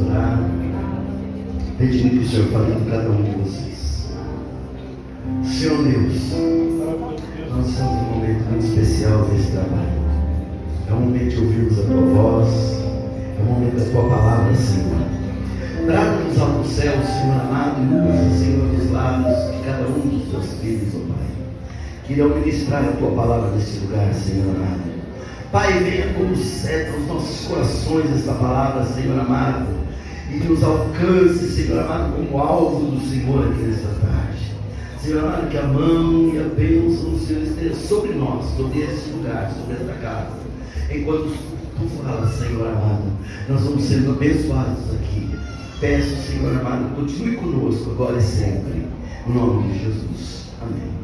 orar, pedindo que o Senhor fale com cada um de vocês. Senhor Deus, nós estamos num momento muito especial desse trabalho. É o momento de ouvirmos a Tua voz, é o momento da Tua palavra, Senhor. Traga-nos ao céu, Senhor amado, e usa, Senhor, os lábios de cada um dos Teus filhos, ó Pai, que irão ministrar a Tua palavra neste lugar, Senhor amado. Pai, venha como seta aos nossos corações esta palavra, Senhor amado, e que nos alcance, Senhor amado, como alvo do Senhor aqui nesta tarde. Senhor amado, que a mão e a bênção do Senhor esteja sobre nós, sobre este lugar, sobre esta casa. Enquanto Tu falas, Senhor amado, nós vamos sendo abençoados aqui. Peço, Senhor amado, continue conosco agora e sempre, no nome de Jesus. Amém.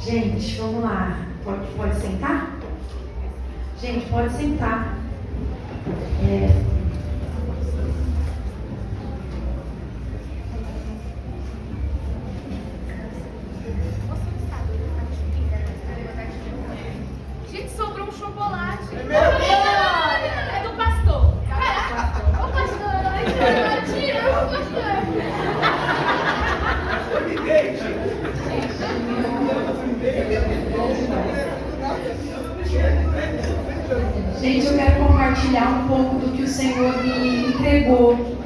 Gente, vamos lá. Pode sentar? Gente, pode sentar. Gente, sobrou um chocolate. É do pastor. Ô pastor, tira o pastor. Gente, eu quero compartilhar um pouco do que o Senhor me entregou.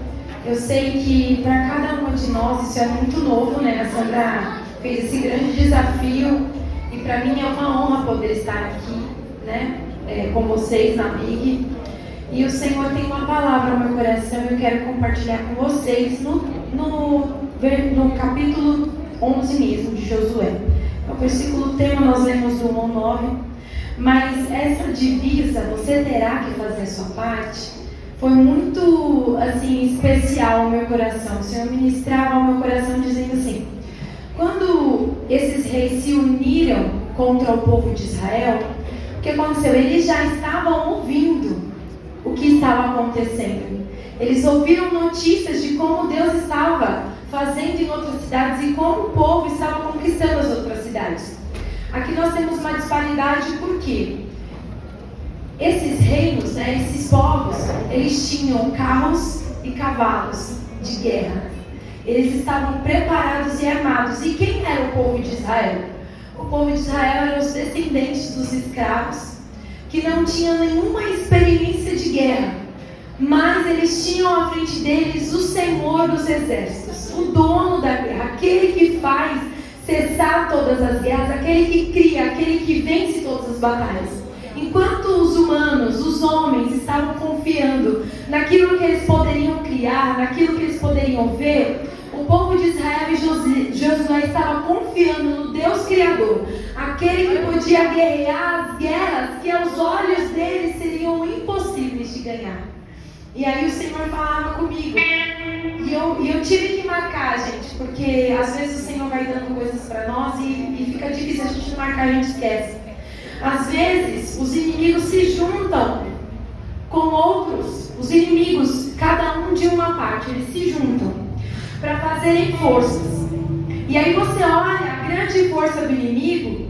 Eu sei que para cada uma de nós isso é muito novo, né? A Sandra fez esse grande desafio e para mim é uma honra poder estar aqui, né? Com vocês na MIG. E o Senhor tem uma palavra no meu coração e eu quero compartilhar com vocês no capítulo 11 mesmo de Josué. O versículo tema nós lemos do 1 ao 9. Mas essa divisa, você terá que fazer a sua parte, foi muito assim especial ao meu coração. O Senhor ministrava ao meu coração dizendo assim: quando esses reis se uniram contra o povo de Israel, o que aconteceu? Eles já estavam ouvindo o que estava acontecendo. Eles ouviram notícias de como Deus estava fazendo em outras cidades e como o povo estava conquistando as outras cidades. Aqui nós temos uma disparidade porque esses reinos, né, esses povos, eles tinham carros e cavalos de guerra. Eles estavam preparados e armados. E quem era o povo de Israel? O povo de Israel eram os descendentes dos escravos, que não tinham nenhuma experiência de guerra, mas eles tinham à frente deles o Senhor dos exércitos, o dono da guerra, aquele que faz cessar todas as guerras, aquele que cria, aquele que vence todas as batalhas. Enquanto os humanos, os homens, estavam confiando naquilo que eles poderiam criar, naquilo que eles poderiam ver, o povo de Israel e Josué estavam confiando no Deus Criador, aquele que podia guerrear as guerras que aos olhos deles seriam impossíveis de ganhar. E aí o Senhor falava comigo. E eu tive que marcar, gente, porque às vezes o Senhor vai dando coisas para nós e fica difícil a gente não marcar, a gente esquece. Às vezes os inimigos se juntam com outros, os inimigos, cada um de uma parte, eles se juntam para fazerem forças. E aí você olha a grande força do inimigo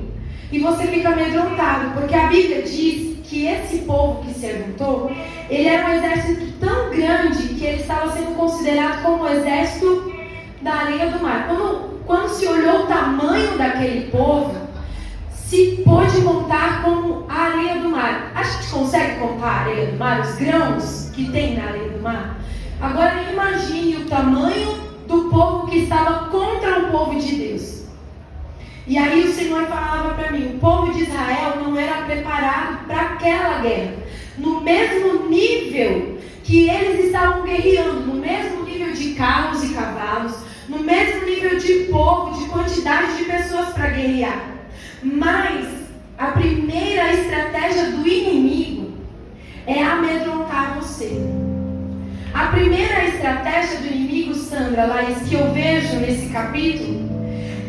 e você fica amedrontado, porque a Bíblia diz que esse povo que se juntou, ele era um exército tão grande que ele estava sendo considerado como o exército da areia do mar. Quando se olhou o tamanho daquele povo, se pôde contar como a areia do mar. A gente consegue contar a areia do mar, os grãos que tem na areia do mar? Agora imagine o tamanho do povo que estava contra o povo de Deus. E aí o Senhor falava para mim, o povo de Israel não era preparado para aquela guerra. No mesmo nível que eles estavam guerreando, no mesmo nível de carros e cavalos, no mesmo nível de povo, de quantidade de pessoas para guerrear. Mas a primeira estratégia do inimigo é amedrontar você. A primeira estratégia do inimigo, Sandra, Laís, que eu vejo nesse capítulo,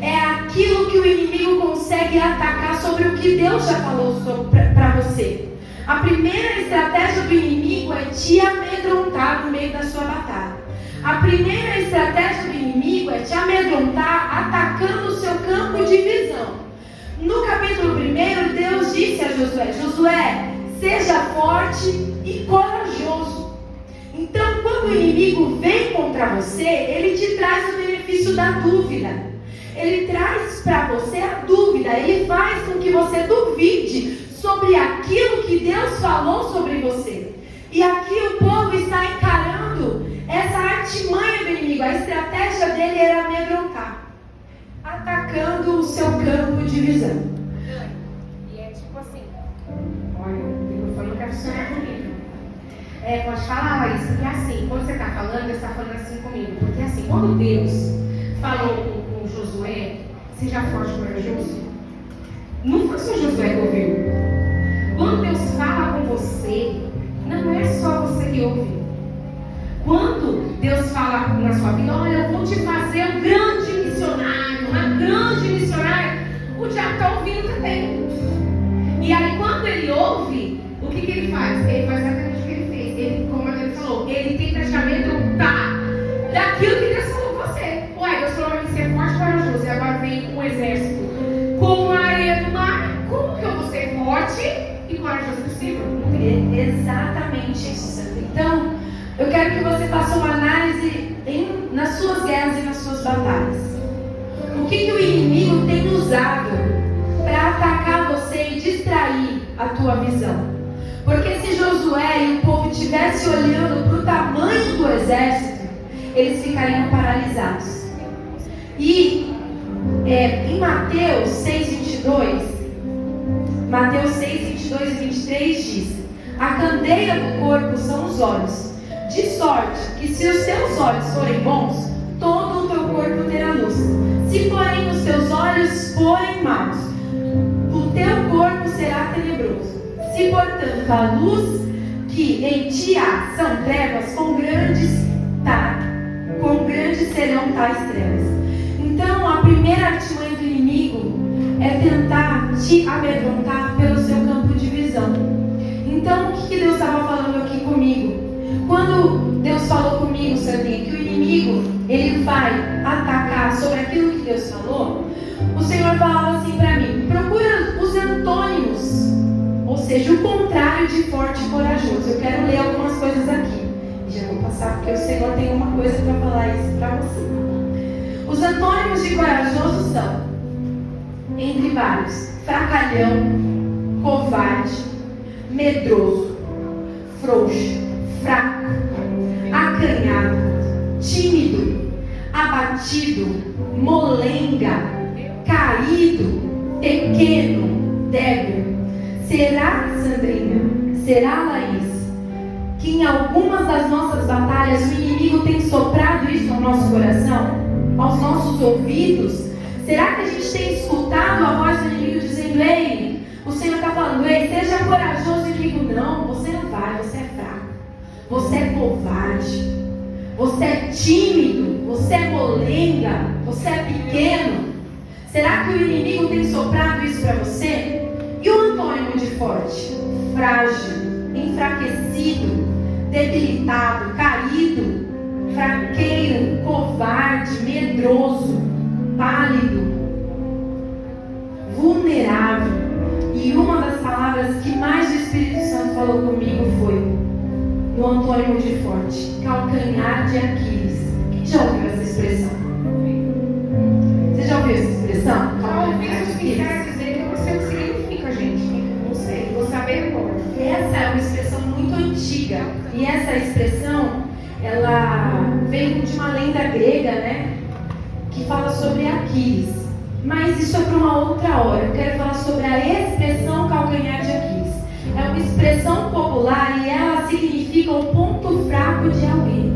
é aquilo que o inimigo consegue atacar sobre o que Deus já falou para você. A primeira estratégia do inimigo é te amedrontar no meio da sua batalha. A primeira estratégia do inimigo é te amedrontar atacando o seu campo de visão. No capítulo 1, Deus disse a Josué: Josué, seja forte e corajoso. Então, quando o inimigo vem contra você, ele te traz o benefício da dúvida. Ele traz para você a dúvida. Ele faz com que você duvide sobre aquilo que Deus falou sobre você. E aqui o povo está encarando essa artimanha do inimigo. A estratégia dele era amedrontar, atacando o seu campo de visão. E é tipo assim, olha, o microfone não quer funcionar comigo. Pode falar, Larissa, porque assim, quando você está falando, você está falando assim comigo. Porque assim, quando Deus falou com Josué, seja forte e corajoso, não foi só Josué que ouviu. Quando Deus fala com você, não é só você que ouve. Quando Deus fala na sua vida, olha, eu vou te fazer um grande missionário, uma grande missionária, o diabo está ouvindo também. E aí quando ele ouve, o que ele faz? Ele faz exatamente o que ele fez. Ele, como a Deus falou, ele tenta te amedrontar daquilo que Deus falou com você. Ué, Deus falou para mim ser forte e corajoso, e agora vem um exército como a areia do mar. Como que eu vou ser forte e corajoso possível? Exatamente isso, Sandra. Então, eu quero que você faça uma análise nas suas guerras e nas suas batalhas. O que o inimigo tem usado para atacar você e distrair a tua visão? Porque se Josué e o povo estivessem olhando para o tamanho do exército, eles ficariam paralisados. E em Mateus 6:22, Mateus 6, 22 e 23 diz: a candeia do corpo são os olhos, de sorte que se os teus olhos forem bons, todo o teu corpo terá luz. Se porém os teus olhos forem maus, o teu corpo será tenebroso. Se portanto a luz que em ti há são trevas, quão grandes serão tais trevas. Então a primeira artimanha do inimigo é tentar te amedrontar pelo seu campo de visão. Então o que Deus estava falando aqui comigo? Quando Deus falou comigo, Sandrinha, que o inimigo ele vai atacar sobre aquilo que Deus falou, o Senhor falava assim para mim: procura os antônimos, ou seja, o contrário de forte e corajoso. Eu quero ler algumas coisas aqui e já vou passar, porque o Senhor tem uma coisa para falar isso para você. Os antônimos de corajoso são, entre vários: fracalhão, covarde, medroso, frouxo, fraco, acanhado, tímido, abatido, molenga, caído, pequeno, débil. Será, Sandrinha, será, Laís, que em algumas das nossas batalhas o inimigo tem soprado isso ao nosso coração, aos nossos ouvidos? Será que a gente tem escutado a voz do inimigo dizendo: ei, o Senhor está falando, ei, seja corajoso? E digo: não, você não vai, você é fraco, você é covarde, você é tímido, você é molenga, você é pequeno. Será que o inimigo tem soprado isso para você? E o antônimo de forte? Frágil, enfraquecido, debilitado, caído, fraqueiro, covarde, medroso, pálido, vulnerável. E uma das palavras que mais o Espírito Santo falou comigo foi no antônimo de forte: calcanhar de Aquiles. Quem já ouviu essa expressão? Você já ouviu essa expressão? Calcanhar de Aquiles. Quer dizer que eu não sei o que significa, gente. Não sei, vou saber agora. Essa é uma expressão muito antiga. E essa expressão, ela veio de uma lenda grega, né? Que fala sobre Aquiles. Mas isso é para uma outra hora. Eu quero falar sobre a expressão calcanhar de Aquiles. É uma expressão popular e ela significa o ponto fraco de alguém.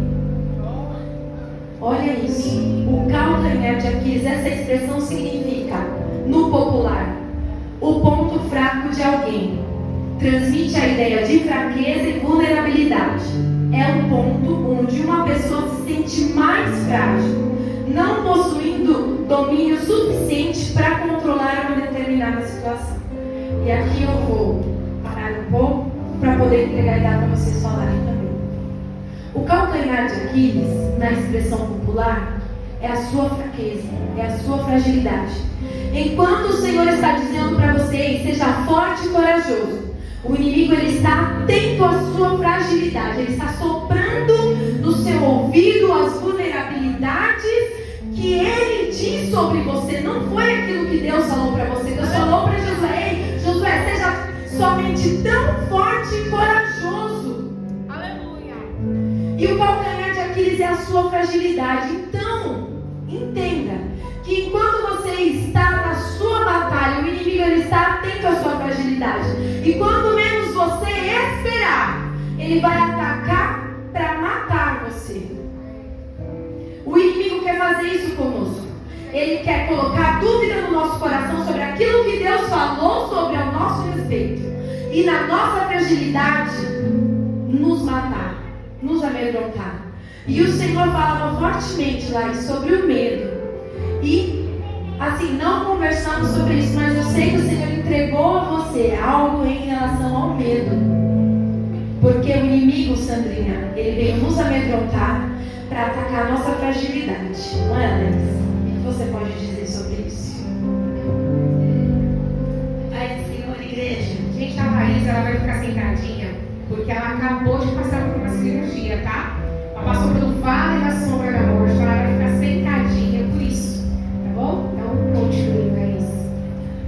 Olha isso. O calcanhar de Aquiles, essa expressão significa, no popular, o ponto fraco de alguém. Transmite a ideia de fraqueza e vulnerabilidade. É um ponto onde uma pessoa se sente mais frágil, não possuindo domínio suficiente para controlar uma determinada situação. E aqui eu vou parar um pouco para poder entregar e dar para vocês falarem também. O calcanhar de Aquiles, na expressão popular, é a sua fraqueza, é a sua fragilidade. Enquanto o Senhor está dizendo para você, seja forte e corajoso, o inimigo ele está atento à sua fragilidade, ele está soprando no seu ouvido as vulnerabilidades que ele diz sobre você. Não foi aquilo que Deus falou para você. Deus falou para Josué: ei, Josué, seja somente tão forte e corajoso. Aleluia. E o calcanhar de Aquiles é a sua fragilidade. Então, entenda que enquanto você está na sua batalha, o inimigo ele está atento à sua fragilidade. E quando menos você esperar, ele vai atacar para matar você. O inimigo quer fazer isso conosco. Ele quer colocar dúvida no nosso coração sobre aquilo que Deus falou sobre ao nosso respeito. E na nossa fragilidade, nos matar, nos amedrontar. E o Senhor falava fortemente lá sobre o medo. E, assim, não conversamos sobre isso, mas eu sei que o Senhor entregou a você algo em relação ao medo. Porque o inimigo, Sandrinha, ele veio nos amedrontar para atacar a nossa fragilidade. Não é, Alex? O que você pode dizer sobre isso? Pai do Senhor, igreja. Gente, a Raíssa, ela vai ficar sentadinha, porque ela acabou de passar por uma cirurgia, tá? Ela passou pelo vale da sombra da morte, então ela vai ficar sentadinha por isso, tá bom? Então, continue, Raíssa.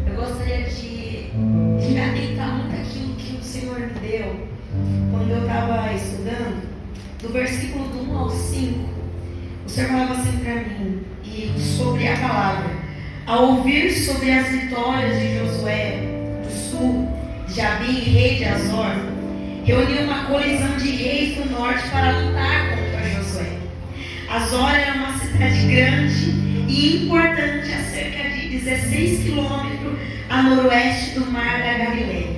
Eu gostaria de me atentar muito àquilo que o Senhor me deu quando eu estava estudando. Do versículo do 1 ao 5, o Senhor falava assim para mim, e sobre a palavra: ao ouvir sobre as vitórias de Josué do sul, Jabim, rei de Azor, reuniu uma colisão de reis do norte para lutar contra Josué. Azor era uma cidade grande e importante, a cerca de 16 quilômetros a noroeste do mar da Galileia.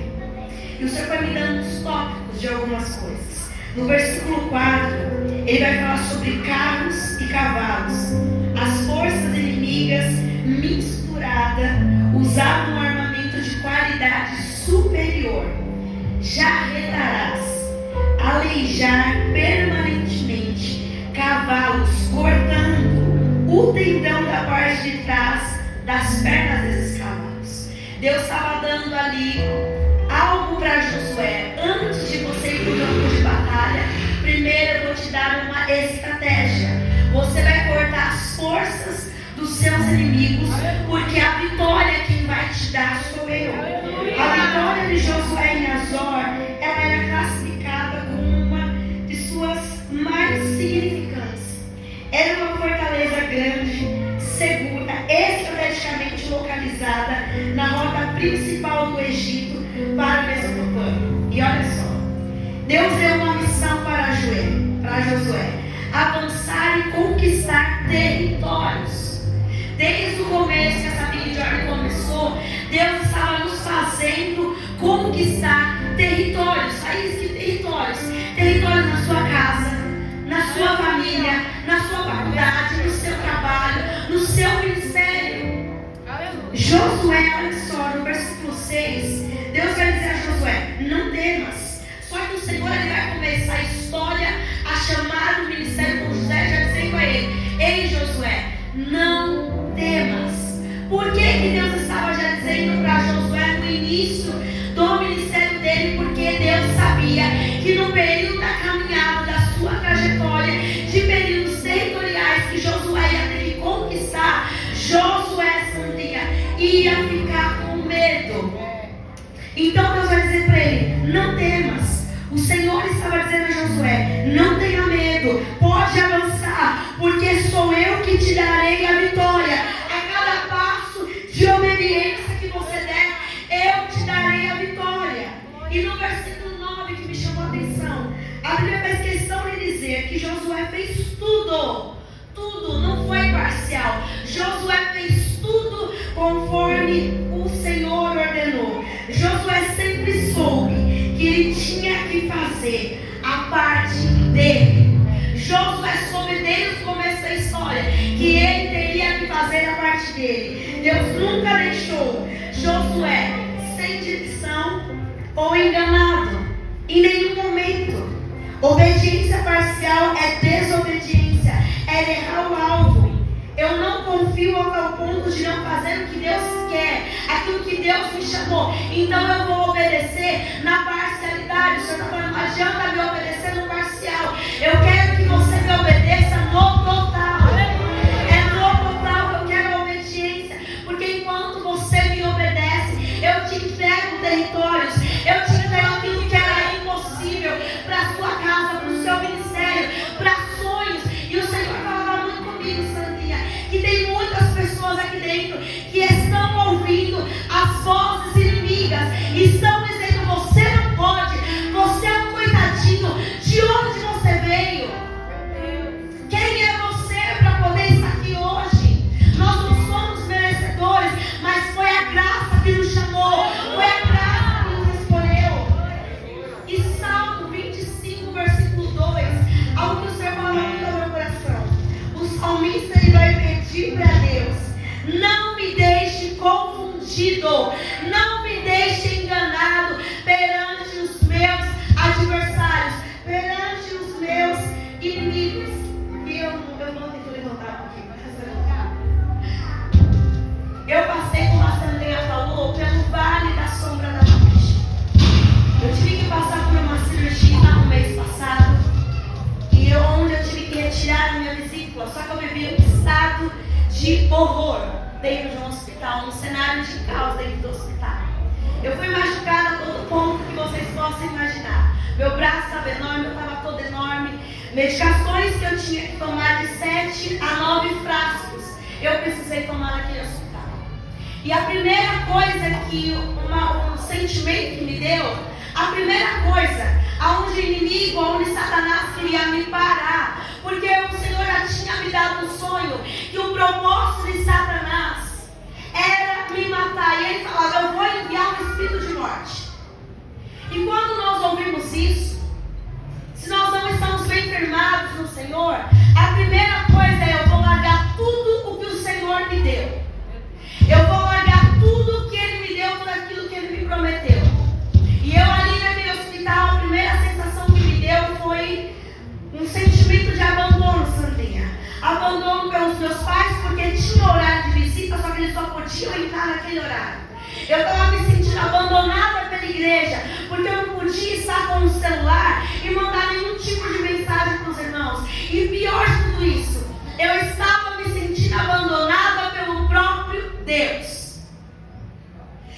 E o Senhor vai me dando uns tópicos de algumas coisas. No versículo 4, ele vai falar sobre carros e cavalos. As forças inimigas misturadas usavam um armamento de qualidade superior. Já retarás aleijar permanentemente cavalos, cortando o tendão da parte de trás das pernas desses cavalos. Deus estava dando ali algo para Josué. Antes de você ir para o campo de batalha, primeiro eu vou te dar uma estratégia. Você vai cortar as forças dos seus inimigos, porque a vitória quem vai te dar sou eu. A vitória de Josué em Azor, ela era classificada como uma de suas mais significantes. Era uma fortaleza grande, segura, estrategicamente localizada na rota principal do Egito para a Mesopotâmia. E olha só, Deus deu uma missão para Josué: avançar e conquistar territórios. Desde o começo que essa Big Journey começou, Deus estava nos fazendo conquistar territórios. Aí que territórios? Territórios na sua casa, na sua família, na sua faculdade, no seu trabalho, no seu ministério. Josué, olha só, no versículo 6, Deus vai dizer a Josué: não temas. Só que o Senhor ele vai começar a história, a chamar o ministério com José, já dizendo a ele: ei Josué, não temas. Por que Deus estava já dizendo para Josué no início do ministério dele? Porque Deus sabia que no período da caminhada, da sua trajetória, de períodos territoriais que Josué ia ter que conquistar, Josué, Sandrinha, ia ficar com medo. Então Deus vai dizer para ele: não temas. O Senhor estava dizendo a Josué: não tenha medo, pode avançar, porque sou eu que te darei a vitória. A cada passo de obediência que você der, eu te darei a vitória. E no versículo 9 que me chamou a atenção, a Bíblia faz questão de dizer que Josué fez tudo, não foi parcial. Josué fez tudo conforme o Senhor ordenou. Josué sempre soube que ele tinha que fazer a parte dele. Josué soube desde o começo da história que ele teria que fazer a parte dele. Deus nunca deixou Josué sem direção ou enganado, em nenhum momento. Obediência parcial é desobediência, é errar o alvo. Eu não confio ao ponto de não fazer o que Deus quer, aquilo que Deus me chamou. Então eu vou obedecer na parcialidade. O Senhor está falando, não adianta me obedecer no parcial. Eu quero que você me obedeça no total. É no total que eu quero a obediência. Porque enquanto você me obedece, eu te entrego territórios. Eu te entrego aquilo que era impossível para a sua casa, para o seu ministério, para sonhos. E o Senhor falava muito comigo, Sandrinha, que tem muitas pessoas aqui dentro que estão ouvindo as vozes inimigas e estão dizendo, você não pode, você é um coitadinho, de onde você veio? Quem é você para poder estar aqui hoje? Nós não somos merecedores, mas foi a graça que nos chamou, foi a graça que nos escolheu. E Salmo 25, versículo 2, algo que o Senhor fala muito ao meu coração. O salmista ele vai pedir para Deus, não me deixe confundido, não me deixe enganado perante os meus adversários, perante os meus inimigos. E eu não tento levantar um pouquinho. Eu passei, como a Sandrinha falou, pelo vale da sombra da morte. Eu tive que passar por uma cirurgia no mês passado, onde eu tive que retirar a minha vesícula. Só que eu vivi um estado de horror dentro de um hospital, um cenário de caos dentro do hospital. Eu fui machucada a todo ponto que vocês possam imaginar. Meu braço estava enorme, eu estava todo enorme. Medicações que eu tinha que tomar de 7 a 9 frascos, eu precisei tomar naquele hospital. E a primeira coisa que um sentimento que me deu, a primeira coisa, aonde o inimigo, aonde Satanás queria me parar, porque o Senhor já tinha me dado um sonho, que o propósito de Satanás era me matar, e ele falava, eu vou enviar um espírito de morte. E quando nós ouvimos isso, se nós não estamos bem firmados no Senhor, a primeira coisa é, eu vou largar tudo o que o Senhor me deu. Eu vou largar tudo o que Ele me deu por aquilo que Ele me prometeu. E eu ali naquele hospital, a primeira sensação que me deu foi um sentimento de abandono, Sandrinha. Abandono pelos meus pais, porque tinha horário de visita, só que eles só podiam entrar naquele horário. Eu estava me sentindo abandonada pela igreja, porque eu não podia estar com o celular e mandar nenhum tipo de mensagem para os irmãos. E pior de tudo isso, eu estava me sentindo abandonada pelo próprio Deus.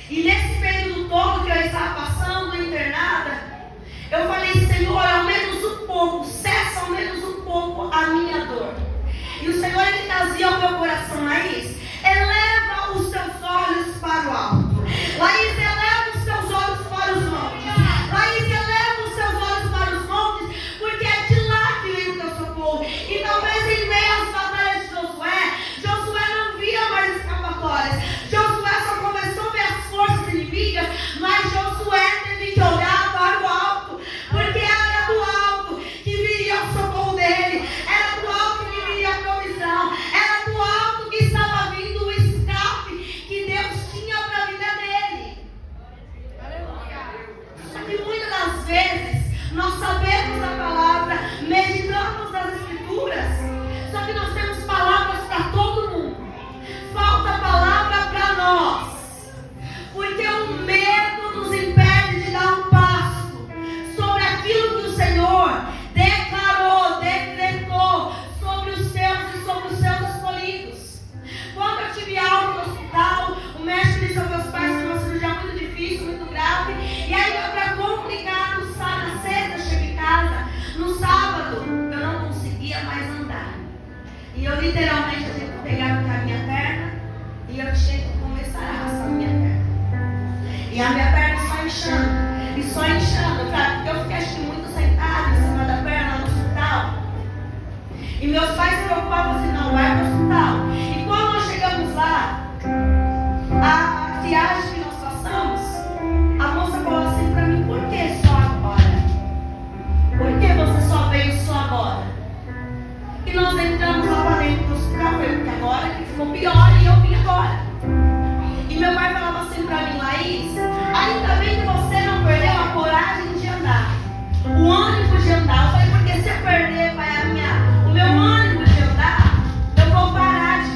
E nesse período todo que eu estava passando internada, eu falei, Senhor, ao menos um pouco, cessa ao menos um pouco a minha dor. E o Senhor, Ele trazia ao meu coração, Laís, eleva os teus olhos para o alto. Laís, eleva os teus olhos para os montes. Laís, eleva os teus olhos para os montes, porque é de lá que vem o teu socorro. E talvez em meio às batalhas de Josué não via mais escapatórias. Josué só começou a ver as forças inimigas, mas Josué teve que olhar para o alto, porque era do alto que viria o socorro dele, era do alto que viria a provisão, era do alto que estava vindo o escape que Deus tinha para a vida dele. Só que muitas das vezes nós sabemos a palavra, meditamos nas escrituras, só que nós temos palavras para todo mundo, falta palavra para nós, porque o medo nos impede de dar um passo sobre aquilo que o Senhor declarou, decretou sobre os seus e sobre os seus escolhidos. Quando eu tive aula no hospital, o médico disse aos meus pais que uma cirurgia muito difícil, muito grave, e aí para complicar, na sexta eu cheguei em casa, no sábado eu não conseguia mais andar. E eu literalmente tive que pegar a minha perna e eu tinha que começar a arrastar a minha perna. E a minha perna só inchando, e só inchando, claro, porque eu fiquei acho que muito sentada em cima da perna no hospital. E meus pais se preocupavam assim, não, vai para o hospital. E quando nós chegamos lá, a triagem que nós passamos, a moça falou assim para mim, por que só agora? Por que você só veio só agora? E nós entramos lá para dentro do hospital, porque agora que ficou pior e eu vim agora. E meu pai falava assim para mim, Laís, ainda bem que você não perdeu a coragem de andar, o ânimo de andar. Eu falei, porque se eu perder, pai, o meu ânimo de andar, eu vou parar de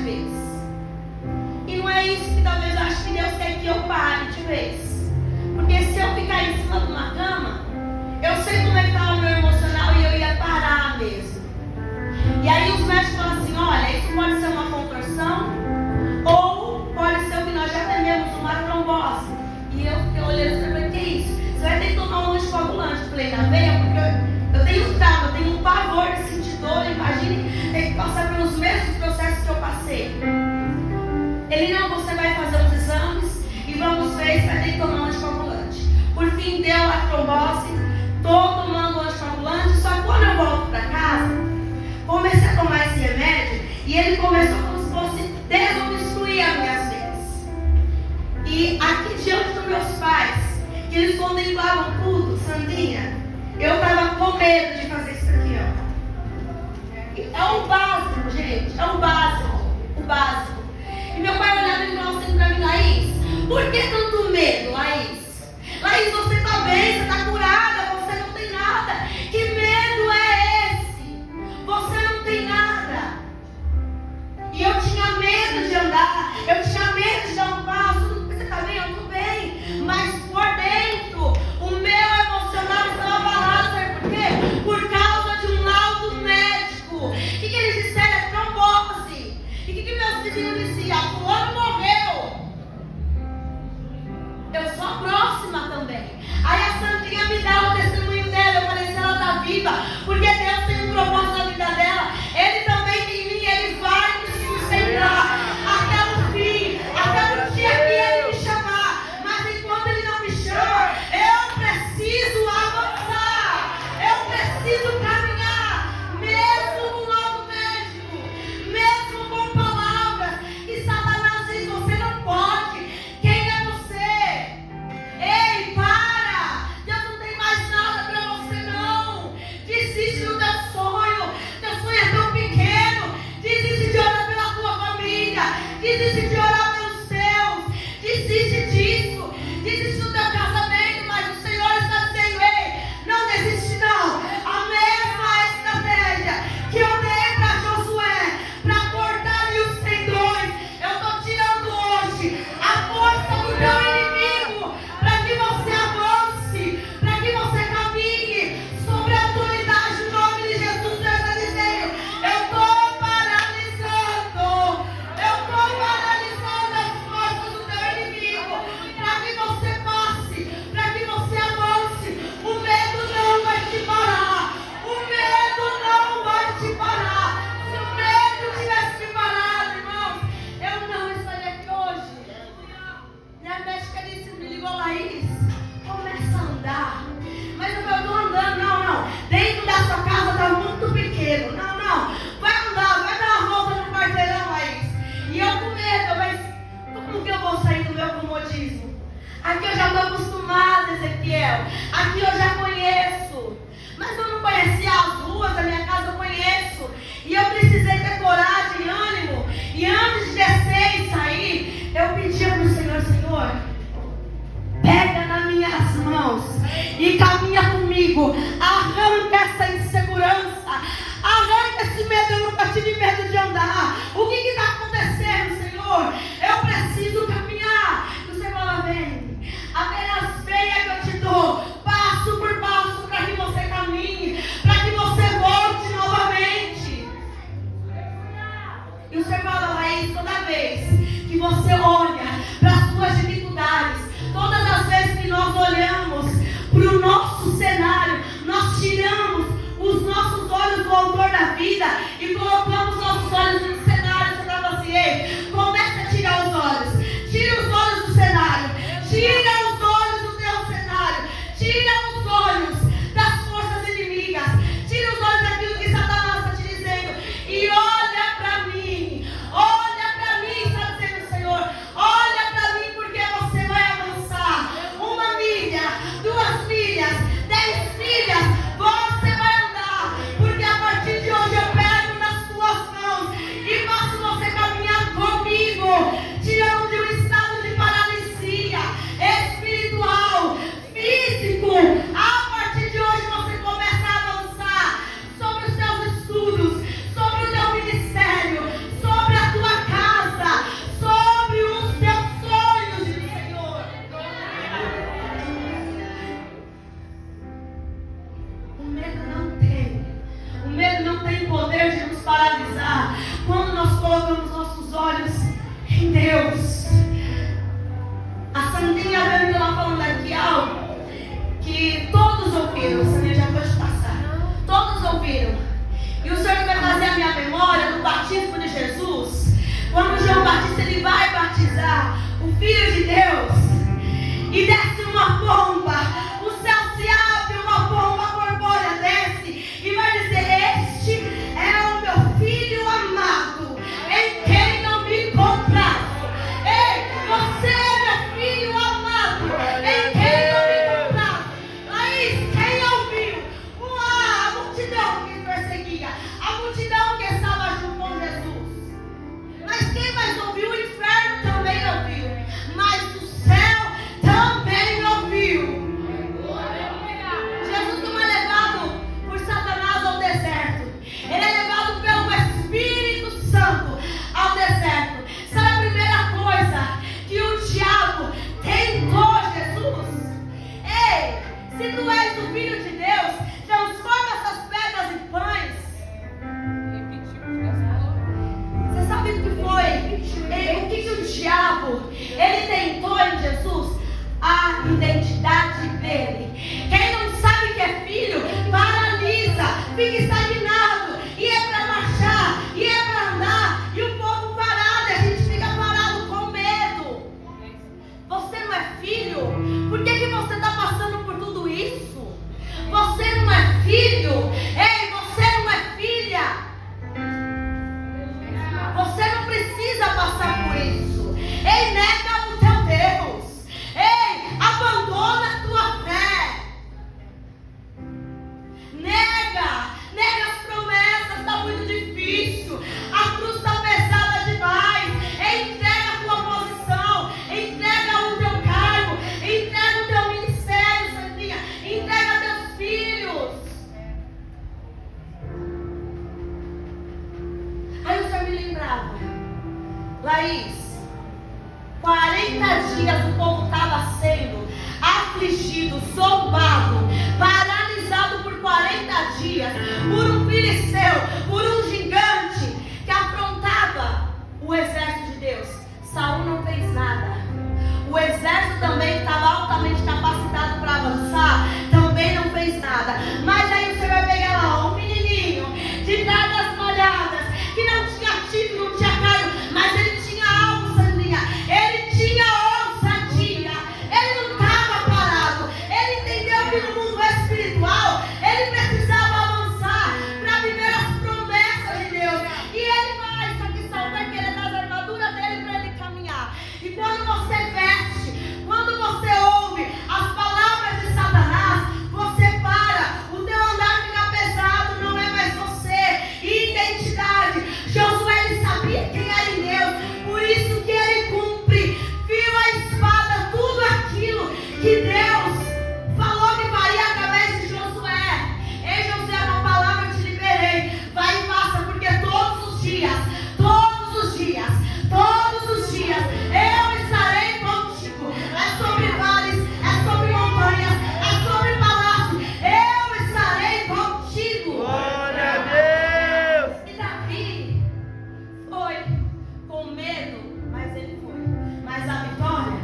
minha veia, porque eu tenho trauma, eu tenho um pavor de sentir dor. Imagine ter que passar pelos mesmos processos que eu passei. Ele: não, você vai fazer os exames e vamos ver se vai ter que tomar um anticoagulante. Por fim, deu a trombose, estou tomando anticoagulante. Só que quando eu volto para casa, comecei a tomar esse remédio e ele começou como se fosse desobstruir as minhas veias. E aqui diante dos meus pais, que eles contemplavam tudo, Sandrinha, eu estava com medo de fazer isso aqui, ó. É o básico, gente, é o básico, o básico. E meu pai olhava e falava assim pra mim: Laís, por que tanto medo, Laís? Laís, você está bem, você está curada, você não tem nada. Que medo é esse? Você não tem nada. E eu tinha medo de andar, eu tinha medo de dar um passo. Você está bem? Eu estou bem. Mas por dentro, o meu emocional estava abalado. Sabe por quê? Por causa de um laudo médico. O que eles disseram? É trombose. E o que meus vizinhos diziam? Fulano morreu. Eu sou a próxima também. Aí a Sandrinha me dá o testemunho dela. Eu falei: se ela está viva, porque Deus tem um propósito na vida dela, Ele também tem em mim, Ele vai me sustentar até o fim, até o dia que Ele me chamar. Mas enquanto Ele não me chama, eu preciso avançar, eu preciso caminhar, mesmo no laudo médico, mesmo com palavras que Satanás diz: você não pode. Quem é você? Ei, para! Deus não tem mais nada para você, não. Desiste do teu sonho. Teu sonho é tão pequeno. Desiste de orar pela tua família. Desiste de orar pelos teus. Desiste disso. Desiste do teu casamento. Mas o Senhor está dizendo: ei, não desiste não. A mesma estratégia que eu dei para Josué, para cortar-lhe os tendões, eu estou tirando hoje a força do teu inimigo, para que você avance, para que você caminhe sobre a autoridade do nome de Jesus. Deus está dizendo: eu estou paralisando as forças do teu inimigo, para que você passe, para que você avance. O medo não vai te parar, o medo não vai te parar. Se o medo tivesse me parado, irmãos, eu não estaria aqui hoje. Minha médica disse, me ligou: Laís, começa a andar. Mas eu estou andando. Não, dentro da sua casa está muito pequeno. Não, vai andar, vai dar uma volta no quarteirão, Laís. E eu com medo, mas como que eu vou sair do meu comodismo? Aqui eu já estou acostumada, Ezequiel, aqui eu já conheço. Mas eu não conhecia as ruas da minha casa, eu conheço. E eu precisei ter coragem e ânimo. E antes de descer e sair, eu pedia para o Senhor: Senhor, pega nas minhas mãos e caminha comigo. Arranca essa insegurança, arranca esse medo. Eu nunca tive medo de andar. O que está acontecendo, Senhor? Eu preciso caminhar. E o Senhor fala: vem, apenas venha que eu te dou, passo por passo, para que você caminhe, para que você volte novamente. E o Senhor fala: Laís, toda vez que você olha para as suas dificuldades, todas as vezes que nós olhamos para o nosso cenário, nós tiramos os nossos olhos do autor da vida e colocamos nossos olhos no cenário. Você fala assim: ei, começa a tirar os olhos. Tira os olhos do cenário. Tira os olhos do teu cenário. Tira os olhos das forças inimigas. Tira os olhos daquilo que Satanás está te dizendo. E olha para mim. Olha para mim, está dizendo o Senhor. Olha para mim, porque você vai avançar. 1 milha, 2 milhas, 10 milhas. Você vai andar. Porque a partir de hoje eu pego nas tuas mãos e faço você caminhar comigo. Tirando de um estado de paralisia espiritual, físico. A partir de hoje você começa a avançar sobre os teus estudos, sobre o teu ministério, sobre a tua casa, sobre os teus sonhos, diz o Senhor. O medo não tem poder de nos paralisar quando nós colocamos nossos olhos em Deus. A Sandrinha veio lá falando aqui algo que todos ouviram. batismo de Jesus, quando João Batista ele vai batizar o Filho de Deus, e desce uma pomba, o céu se abre, uma pomba borbulha desce, e vai dizer: este é o meu Filho amado, em quem não me comprazo. Ei, você é meu Filho amado, em quem não me comprazo. Laís, quem ouviu? A multidão que perseguia, a multidão que estava junto com Jesus. Mas quem mais ouviu? O inferno também ouviu, mas o céu também ouviu. Jesus não é levado por Satanás ao deserto, ele é levado pelo Espírito Santo ao deserto. Sabe a primeira coisa que o diabo tentou Jesus? Ei, se tu és o Filho de Deus, transforma essas pedras em pães. Você sabe o que foi? O que o diabo ele tentou em Jesus? A identidade dele. Quem não sabe que é filho, paralisa, fica estagnado, e é para marchar, e é para andar, e o povo parado, a gente fica parado com medo. Você não é filho? Por que você está passando por tudo isso? Você não é filho? Ei, você não é filha? Você não precisa passar por isso. Ei, nega o teu Deus. Ei, abandona a tua fé. Nega as promessas, está muito difícil. A cruz está pesada demais. Entrega a tua posição, entrega o teu cargo, entrega o teu ministério, Sandrinha, entrega teus filhos. Aí o Senhor me lembrava: Laís, 40 dias o povo estava sendo afligido, zombado, paralisado por 40 dias, por um filisteu, por um gigante que afrontava o exército de Deus. Saul não fez nada. O exército também estava altamente capacitado para avançar, também não fez nada. Mas aí você vai pegar lá um menininho de trás das malhadas, que não tinha título, não tinha cargo, mas ele tinha algo, Sandrinha. Ele tinha ousadia. Ele não estava parado. Ele entendeu que no mundo espiritual ele precisava avançar para viver as promessas de Deus. E ele vai, só que Saul vai querer dar as armaduras dele para ele caminhar. E quando você veste, quando você ouve as palavras de Satanás, você para. O teu andar fica pesado, não é mais você. Identidade. Josué, ele sabia quem era em Deus, por isso que ele cumpre, viu a espada, tudo aquilo que Deus falou que faria através de Josué. Ei, Josué, uma palavra eu te liberei, vai e faça, porque todos os dias, eu estarei contigo. É sobre vales, é sobre montanhas, é sobre palácios, eu estarei contigo. Glória a Deus! E Davi foi com medo, mas ele foi. Mas a vitória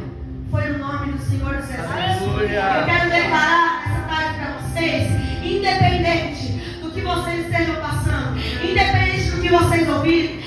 foi no nome do Senhor dos Exércitos. Aleluia! Eu quero declarar essa tarde para vocês, independente do que vocês estejam passando, independente do que vocês ouvirem,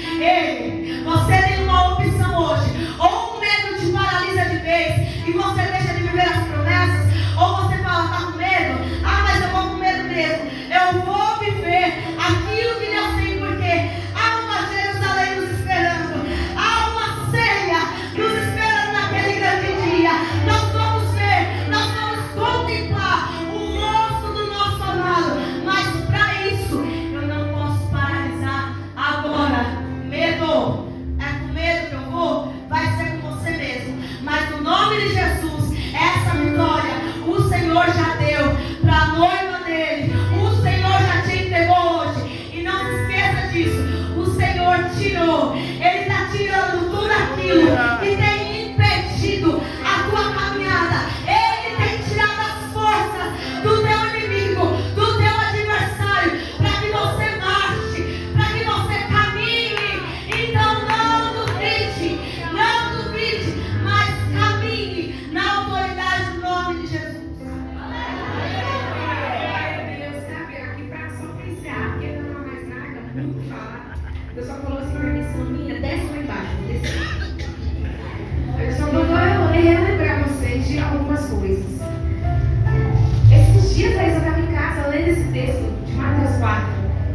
você tem uma opção hoje: ou o medo te paralisa de vez e você deixa de viver as promessas, ou você fala: tá com medo? Ah, mas eu vou com medo mesmo. Eu vou viver aquilo que Deus tem, porque há uma Jerusalém nos esperando, há uma ceia nos esperando naquele grande dia. Nós vamos ver, nós vamos contemplar o rosto do nosso amado, mas para isso eu não posso paralisar agora. Medo, é com medo que eu vou? Vai ser com você mesmo, mas no nome de Jesus, essa vitória o Senhor já deu.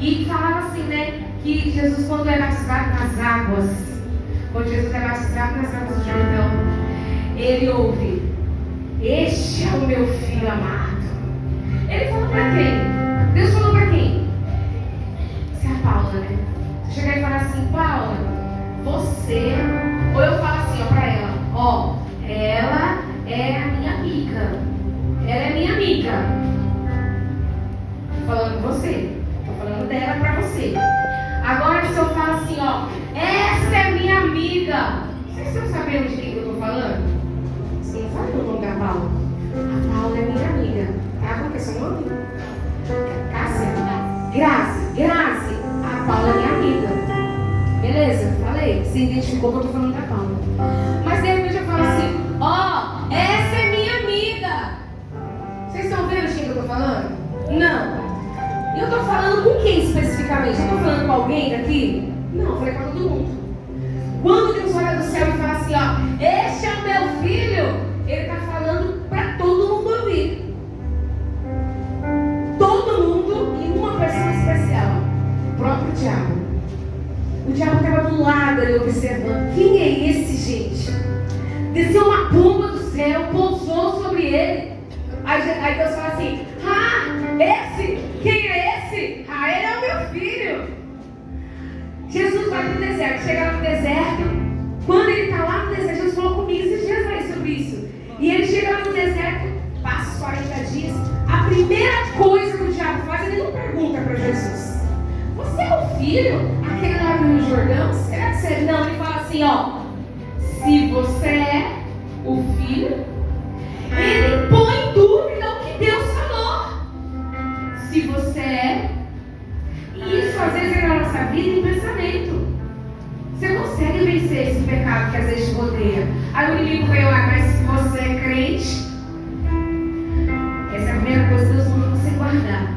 E falava assim, né? Que Jesus, quando é batizado nas águas, quando Jesus é batizado nas águas do Jordão, ele ouve: este é o meu filho amado. Ele falou pra quem? Deus falou pra quem? Isso é a Paula, né? Você chegar e falar assim: Paula, você. Ou eu falo assim, ó, pra ela: ó, ela é a minha amiga. Ela é minha amiga. Tô falando com você. Tô falando dela pra você. Agora, se eu falo assim, ó, essa é minha amiga. Vocês estão sabendo de quem eu tô falando? Sim, sabe o nome da Paula? A Paula é minha amiga. Tá? Qual que é seu nome? Cássia? Grazi. A Paula é minha amiga. Beleza? Falei. Você identificou que eu tô falando da Paula. Mas de repente eu falo assim, ó, essa é minha amiga. Vocês estão vendo de quem eu tô falando? Não. E eu tô falando com quem especificamente? Eu tô falando com alguém daqui? Não, eu falei pra todo mundo. Quando Deus olha do céu e fala assim, ó, este é o meu filho, ele tá falando pra todo mundo ouvir. Todo mundo e uma pessoa especial. O próprio diabo. O diabo estava do lado ali observando. Quem é esse, gente? Desceu uma pomba do céu, pousou sobre ele. Aí Deus fala assim, esse? Quem é esse? Ele é o meu filho. Jesus vai para o deserto, chega lá no deserto. Quando ele está lá no deserto, Jesus falou comigo esses dias aí sobre isso. E ele chega lá no deserto, passa os 40 dias. A primeira coisa que o diabo faz, ele não pergunta para Jesus: você é o filho? Aquele lá do Rio Jordão? Será que você é? Não, ele fala assim, ó, se você é o filho, ele põe em dúvida o que Deus falou. Se você é, e isso às vezes é na nossa vida em pensamento. Você consegue vencer esse pecado que às vezes te rodeia. Aí o inimigo veio lá, mas se você é crente, essa é a primeira coisa que Deus manda você guardar.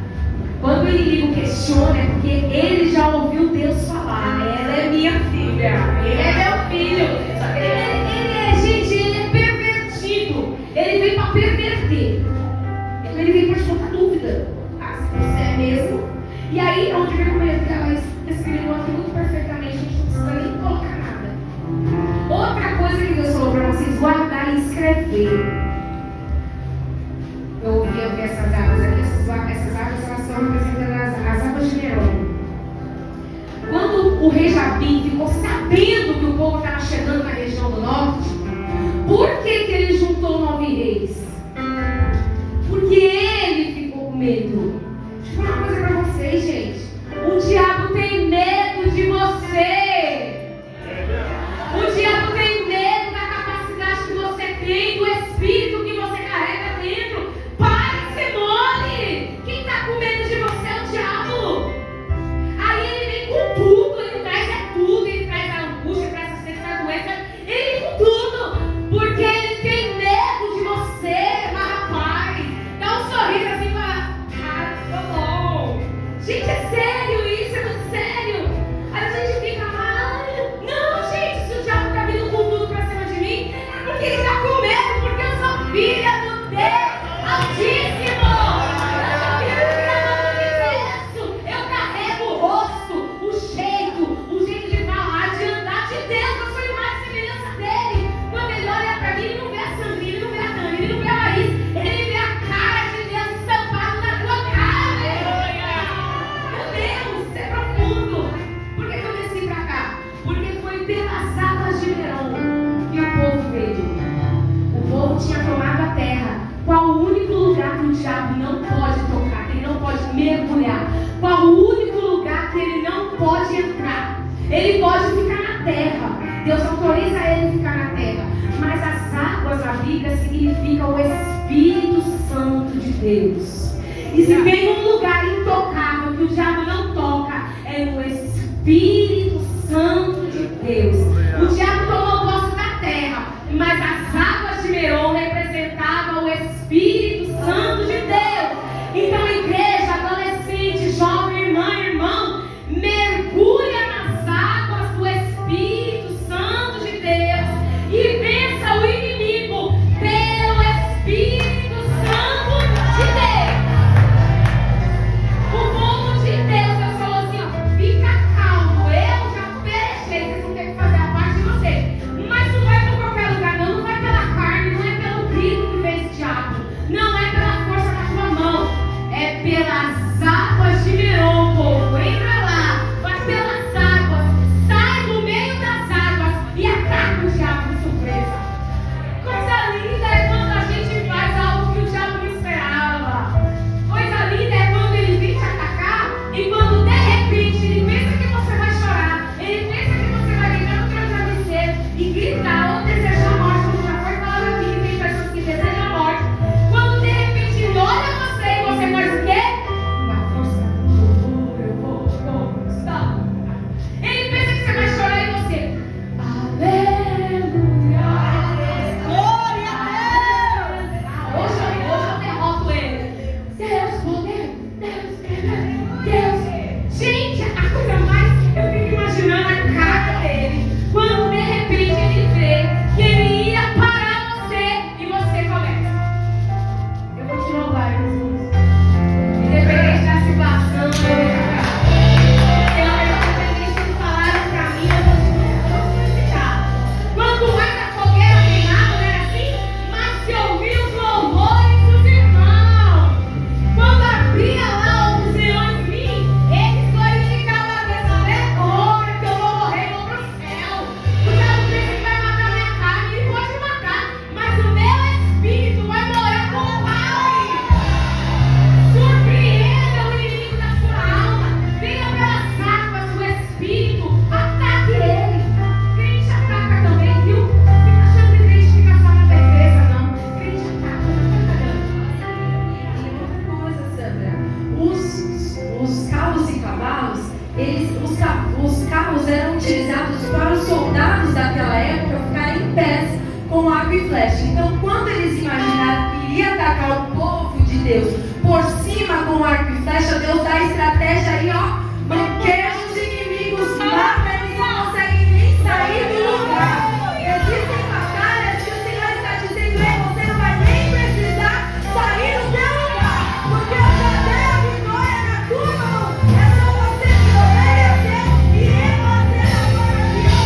Quando o inimigo questiona, é porque ele já ouviu Deus falar: ela é minha filha, ele é meu filho. Só que ele é pervertido. Ele veio para perverter. Ele veio para te botar dúvida. Se você é mesmo. E aí, onde vem o medo, ela escreveu aqui muito perfeitamente, a gente não precisa nem colocar nada. Outra coisa que Deus falou para vocês: guardar e escrever. Eu ouvi essas águas aqui, essas águas elas estão representando as águas de Merom. Quando o rei Jabim ficou sabendo que o povo estava chegando na região do norte, por que ele juntou 9 reis? Porque ele ficou com medo. Deixa eu falar uma coisa para vocês, gente. O diabo tem medo de você. O diabo tem medo da capacidade que você tem, do espírito que você carrega dentro. Pare de ser mole. Quem está com medo de você é o diabo. Aí ele vem com tudo. Ele traz tudo. Ele traz a angústia, traz a sede, traz a doença. Ele vem com tudo. Porque ele tem medo de você, mas rapaz. Dá um sorriso assim para... tá bom. Gente, é sério isso, é muito sério. Aí a gente fica lá, não, gente, se o diabo tá vindo com tudo pra cima de mim, é porque ele tá com medo, porque eu sou filha do Deus Altíssimo. Eu sou filha do Universo. Eu carrego o rosto, o jeito de falar, de andar de Deus. Eu sou imagem e semelhança dele. Quando ele olha pra mim, ele não vê a Sandrina, ele não vê a Dani, ele não vê a Laís, ele vê a cara de Deus estampado na tua cara. Meu Deus, é profundo. Por que eu desci pra cá? Porque foi pelas águas de Merom que o povo veio. O povo tinha tomado a terra. Qual o único lugar que o diabo não pode tocar, que ele não pode mergulhar? Qual o único lugar que ele não pode entrar? Ele pode ficar na terra. Deus autoriza ele a ficar na terra. Mas as águas na Bíblia significam o Espírito Santo de Deus. E se tem um lugar intocável que o diabo não toca, é no Espírito Santo de Deus. O diabo tomou posse da terra, mas as águas de Merom representavam o Espírito Santo de Deus. Então, igreja, adolescente, jovem, irmão, mergulha nas águas do Espírito Santo de Deus e vença o inimigo pelo Espírito Santo de Deus. O povo de Deus, Deus falou os carros eram utilizados para os soldados daquela época ficarem em pé com arco e flecha. Então, quando eles imaginaram que iria atacar o povo de Deus por cima com arco e flecha, Deus dá a estratégia aí, ó. Manqueja os inimigos, mata, eles não conseguem nem sair do lugar. Existem batalhas que o Senhor está dizendo: ei, você não vai nem precisar sair do teu lugar, porque eu já dei a vitória na tua mão. É só você que obedecer e fazer a glória de Deus.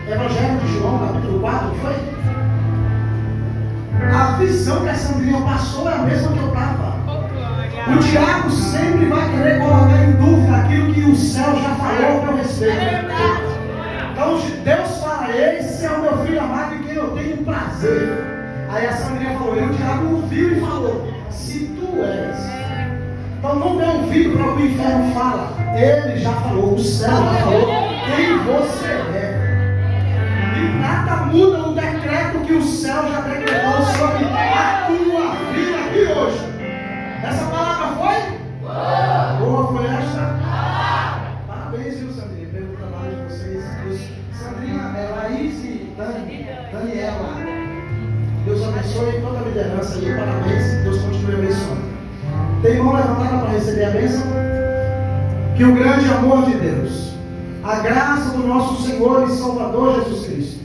Evangelho de João, capítulo 4, não foi? A visão que a Sandrinha passou é a mesma que eu estava. O diabo sempre vai querer colocar em dúvida aquilo que o céu já falou a meu respeito. Então Deus fala, esse é o meu filho amado em quem eu tenho prazer. Aí a Sandrinha falou, e o diabo ouviu e falou, se tu és. Então não dê ouvido para o que o inferno fala. Ele já falou, o céu já falou quem você é. E nada muda o decreto que o céu já decretou sobre a tua vida aqui hoje. Essa palavra foi? Boa foi esta? Parabéns, viu, Sandrinha, pelo trabalho de vocês. Sandrinha, Laís e Daniela. Deus abençoe toda a liderança aí. Parabéns, Deus continue abençoando. Tem mão levantada para receber a bênção? Que o grande amor de Deus, a graça do nosso Senhor e Salvador Jesus Cristo,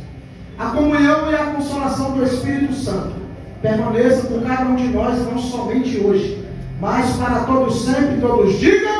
a comunhão e a consolação do Espírito Santo permaneça com cada um de nós, não somente hoje, mas para todos sempre, todos digam.